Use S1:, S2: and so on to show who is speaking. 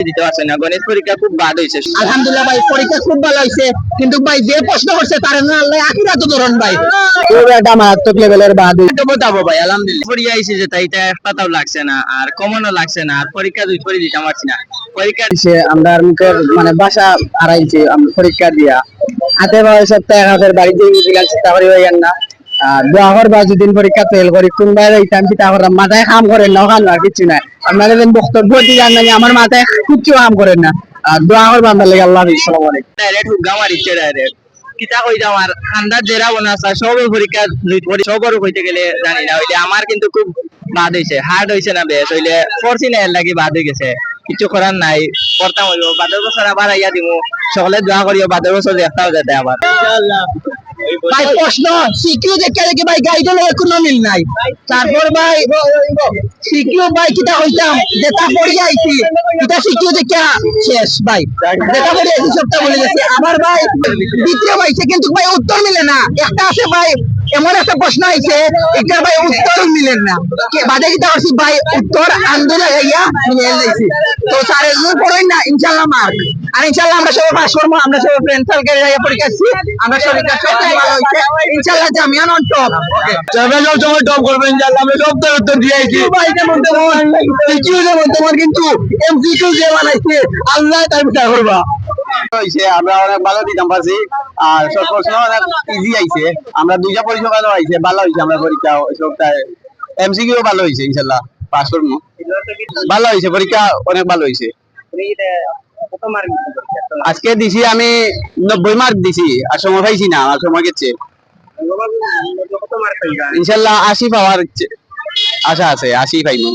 S1: দিতে পারছে না, গণিত পরীক্ষা খুব বাদ হয়েছে।
S2: আলহামদুলিল্লাহ ভাই, পরীক্ষা খুব ভালো হয়েছে, কিন্তু ভাই যে প্রশ্ন করছে তার না আল্লাহ আখিরাত ধরন ভাই, খুব একটা মারাত্মক লেভেলের বাদ
S1: তো বতাবো ভাই আলহামদুলিল্লাহ পরীক্ষা আইছে যে তাই এটা একটাও লাগছে না, আর কমনও লাগছে না, আর পরীক্ষা দুই পরে দিতে পারছি না। পরীক্ষা
S2: হইছে। আমরা মুখের মানে ভাষা হারাইছি পরীক্ষা দিয়া, হাতে পাওয়া সপ্তাহে আমাদের বাড়িতে গেছিলাম, চিন্তা করি হইয়ান না দোয়া করবা যেদিন পরীক্ষা ফেল করি কোনবার এইটাম চিন্তা করলাম, মাথায় কাম করেন না, ওখানে আর কিছু নাই। আপনারা যেন বক্তব্য দিয়ে জানেন, আমার মাথায় কিচ্ছু কাম করেন না, দোয়া করবা আমরা লাগে আল্লাহ। আসসালামু আলাইকুম।
S1: ডাইরেক্ট হুগা মারিচ্ছে ডাইরেক্ট, কিতা কই যাও আর আন্দাজ জেরা বনাসা সবের পরীক্ষা সবর হইতে গেলে জানি না হইলে আমার কিন্তু খুব বাদ হইছে, হার্ড হইছে না বেশ হইলে ফোর্সি না এর লাগি বাদ হয়ে গেছে, কিছু করার নাই, করতাম হইব। বাদের বছর আবার আইয়া দিমু, সকলে দোয়া করিও বাদের বছর একটাও যাতে আবার।
S2: ভাই প্রশ্ন সিকিউ দেখে দেখে ভাই গাইডের কোনো মিল নাই। তারপর ভাই সিকিউ ভাই কিটা হইতাম যেটা পড়ি আইছি, কিটা সিকিউ দেখে শেষ ভাই, যেটা পড়ি আইছি সবটা বলে গেছে। আবার ভাই দ্বিতীয় পাইছে কিন্তু ভাই উত্তর মিলে না, একটা আছে ভাই এমন একটা প্রশ্ন আইছে এটার ভাই উত্তর মিলে না, বাদে কিটা করছি ভাই উত্তর আন্দোলন হইয়া মিলে লাইছি। তো স্যার এগুলো পড়েন না ইনশাআল্লাহ মার্ক, আর ইনশাআল্লাহ আমরা সবাই পাস করবো, আমরা সবাই ফ্রেন্ড সার্কেল পরীক্ষা দিচ্ছি, আমরা শরীরটা সব ভালো হইছে ইনশাআল্লাহ, জামিয়ান অন টপ।
S1: আমরা সব সময় টপ করবো ইনশাআল্লাহ, আমরা সব উত্তর দিয়েছি
S2: ভাই যেমন তেমন সিকিউ যেমন তেমন, কিন্তু এমসিকিউ যে বানাইছে আল্লাহ তার বিচার করবা।
S1: হইছে, আমরা অনেক ভালো দিতাম পারছি, আর সব প্রশ্ন অনেক ইজি আইছে, আমরা দুইটা পরীক্ষা ভালো আইছে, ভালো হইছে আমরা পরীক্ষা সবটাই, এমসিকিউ ভালো হইছে ইনশাআল্লাহ পাস করবো, ভালো হইছে পরীক্ষা অনেক ভালো হইছে। আজকে দিছি আমি 90 মার্ক দিছি, আর সময় পাইছি না, আর সময় গেছে ইনশাআল্লাহ 80 পাওয়ার আশা আছে, 80 পাইমু।